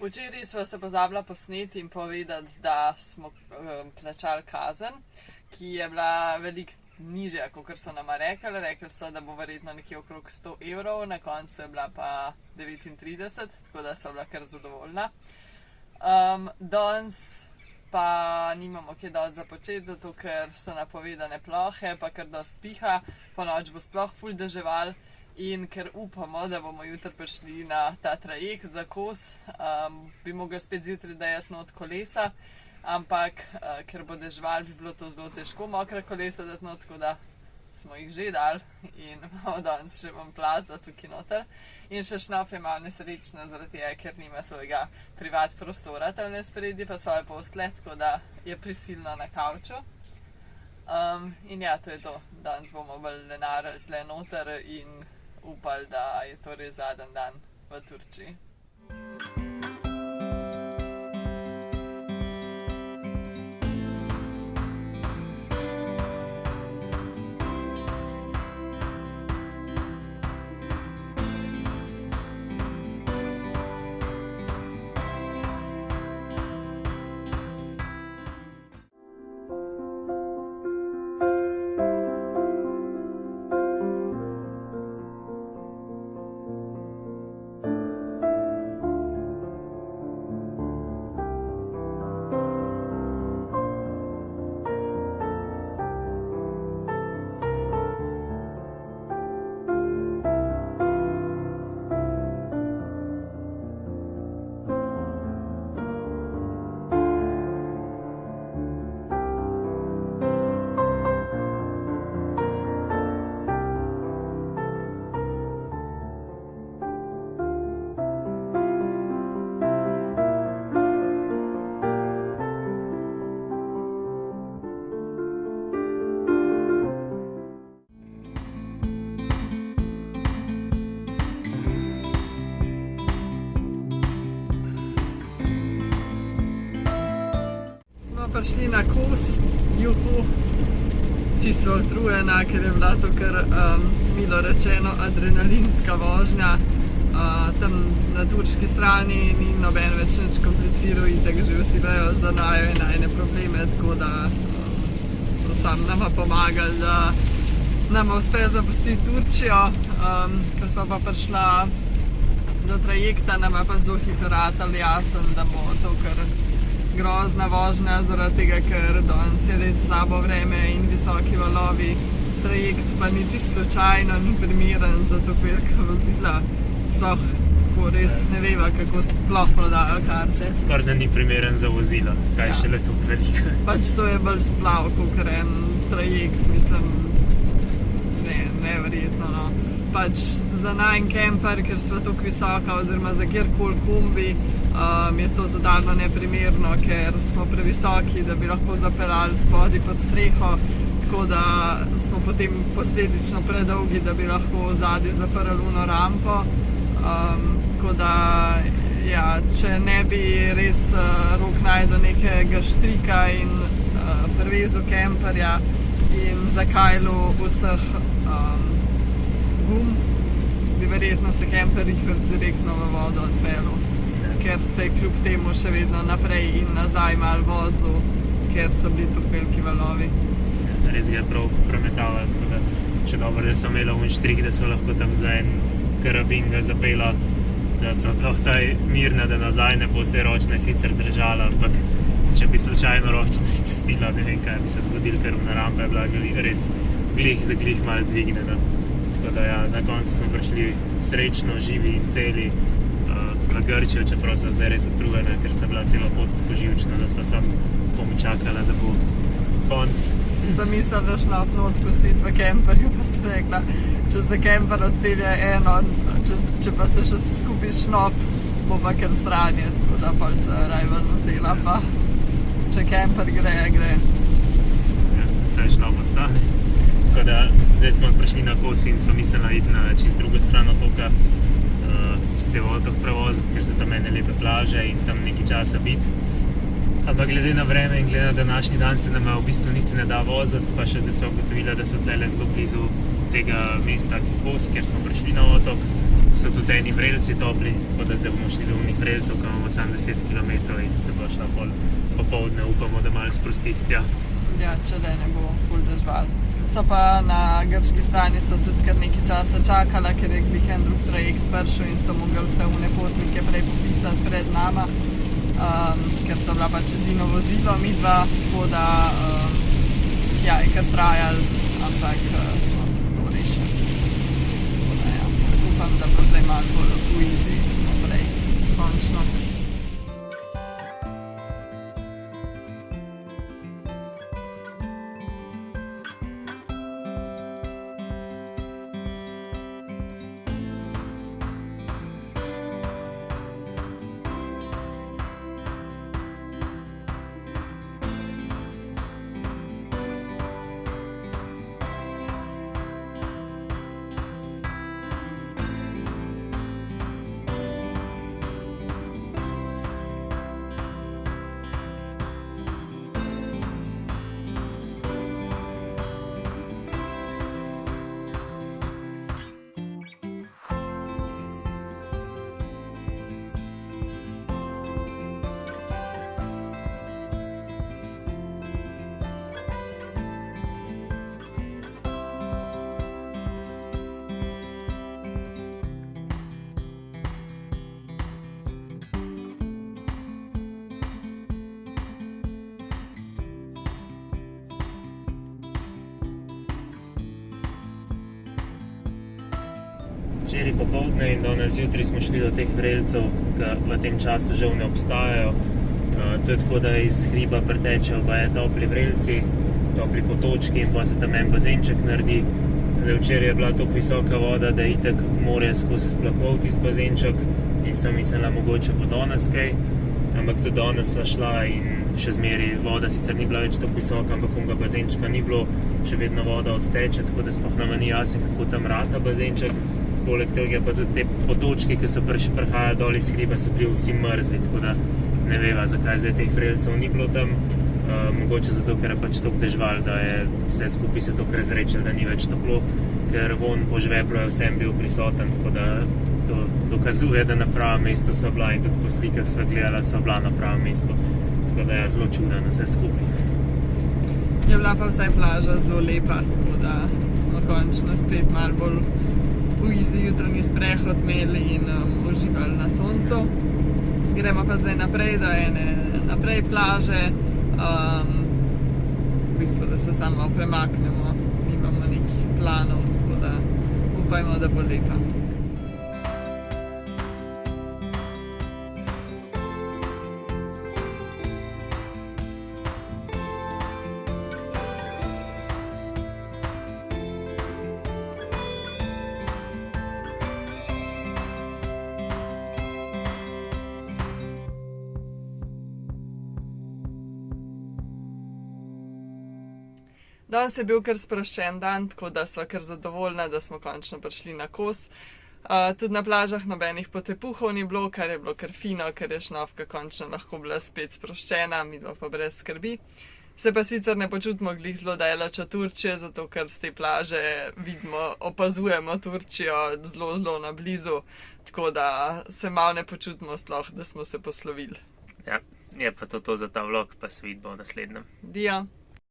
Včeraj sva se pozabila posneti in povedati, da smo plačali kazen, ki je bila veliko nižja, kot so nama rekli. Rekli so, da bo verjetno nekje okrog 100 evrov, na koncu je bila pa 39, tako da so bila kar zadovoljna. Danes pa nimamo kje dosti za početi, zato ker so napovedane plohe, pa kar dosti piha, po noč bo sploh ful deževal. In ker upamo, da bomo jutri prišli na ta trajekt za Kos, bi mogli spet zjutraj dajati not kolesa, ampak ker bo deževal, bi bilo to zelo težko mokra kolesa dati not, tako da smo jih že dali in imamo danes še manj placa tukaj noter. In še Šnof je malo nesrečna zaradi tega, ker nima svojega privat prostora tamle spredi, pa svoje posle, tako da je prisilno na kavču. In ja, to je to. Danes bomo bolj lenarili tle noter in upali, da je to res zadnji dan v Turčiji. Prišli na Kos, juhu, čisto utrujena, ker je bila to kar, milo rečeno, adrenalinska vožnja. Tam na turški strani ni noben več nič kompliciral, itak že vsi vejo za najo in najne probleme, tako da so sam nama pomagali, da nama uspe zapustiti Turčijo. Ko smo pa prišla do trajekta, nama pa zelo hitro ratalo jasno, da bo to kar grozna vožnja, zaradi tega, ker danes je res slabo vreme in visoki valovi. Trajekt pa niti slučajno ni primeren za tako velika vozila. Sploh tako res ne veva, kako sploh prodajo karte. Skoraj da ni primeren za vozila, kaj ja. Šele tako veliko. Pač to je bolj splav, kakor en trajekt, mislim, neverjetno, no. Pač za najn kemper, ker sva tako visoka, oziroma za kjerkoli kombi, je to totalno neprimerno, ker smo previsoki, da bi lahko zapeljali spodaj pod streho, tako da smo potem posledično predolgi, da bi lahko zadaj zaprli uno rampo. Tako da, ja, če ne bi res Rok najdel nekega štrika in privezal kemperja in zakajlu vseh gum, bi verjetno se kemper direktno v vodo odpeljal. Ker se je kljub temu še vedno naprej in nazaj malo vozil, ker so bili tako veliki valovi. Ja, res ga je prav prometala, tako da še dobro, da smo imeli un štrik, da smo lahko tam za en karabin ga zapela, da smo lahko vsaj mirna, da nazaj ne bo se ročna sicer držala, ampak če bi slučajno ročna si pustila, ne vem kaj bi se zgodilo, ker na rampa je bila res glih malo dvignjena. Tako da ja, na koncu smo prišli srečno, živi in celi v Grčijo, čeprav so zdaj res utrujena, ker se bila celo pot tako živčna, da smo samo čakala, da bo konc. Sem mislila, da Šnof not pustiti v kemperju, pa sem rekla, če se kemper odpelje eno, če pa se še skupi Šnof, bo pa kar stranje, tako da pa se rajvel vzela, pa če kemper gre. Ja, vse Šnof ostane. Tako da zdaj smo prišli na Kos in smo mislili iti na čist drugo stran otoka, cel otok prevoziti, ker so tam ene lepe plaže in tam nekaj časa biti. Ampak glede na vreme in glede na današnji dan se nama v bistvu niti ne da voziti, pa še zdaj smo ugotovili, da so tlele zelo blizu tega mesta Kos, kjer smo prišli na otok. so tudi eni vrelci topli, tako da zdaj bomo šli do unih vrelcev, ki imamo 70 km in se bo šla pol popoldne, upamo, da malo sprostiti tja. Ja, če ne bo ful dežval. So pa na grški strani so tudi kar nekaj časa čakala, ker je glih en drug trajekt prišel in so mogli vse vne potnike prej popisati pred nama, ker so bila pač edino vozilo midva, tako da ja, je kar trajal, ampak smo tudi to rešili. Tako da ja, upam, da bo zdaj malo bolj v easy naprej, končno. Včeraj popoldne in danes zjutraj smo šli do teh vrelcev, ki v tem času žal ne obstajajo. To je tako, da iz hriba pretečejo baje topli vrelci, topli potočki in pa se tam en bazenček naredi. Včeraj je bila toliko visoka voda, da je itak morje skozi splakoval tisti bazenček in sem mislila mogoče bo danes kaj, ampak tudi danes sva šla in še zmeri voda sicer ni bila več toliko visoka, ampak onega bazenčka ni bilo, še vedno voda odteče, tako da sploh nama ni jasno, kako tam rata bazenček. Poleg tega pa tudi te potočki, ki so prihajali dol iz hriba, so bili vsi mrzli, tako da ne veva, zakaj zdaj teh vrelcev ni bilo tam. Mogoče zato, ker je pač toliko dežval, da je vse skupaj se toliko razrečilo, da ni več toplo, ker von po žveplu je vsem bil prisoten, tako da to dokazuje, da na pravem mestu so bila in tudi po slikah sva gledala, sva bila na pravem mestu. Tako da je zelo čudno vse skupaj. Je bila pa vsaj plaža zelo lepa, tako da smo končno spet malo bolj v easy jutranji sprehod imeli in uživali na soncu. Gremo pa zdaj naprej do ene naprej plaže, v bistvu, da se samo premaknemo, nimamo nekih planov, tako da upajmo, da bo lepa. Danes je bil kar sproščen dan, tako da sva kar zadovoljna, da smo končno prišli na kos. Tudi na plažah nobenih potepuhov ni bilo, kar je bilo kar fino, ker je Šnovka končno lahko bila spet sproščena, midva pa brez skrbi. Se pa sicer ne počutimo glih zelo daleč od Turčije, zato ker z te plaže vidimo, opazujemo Turčijo zelo na blizu, tako da se malo ne počutimo sploh, da smo se poslovili. Ja, je pa to za ta vlog, pa se vidimo v naslednjem. Dio.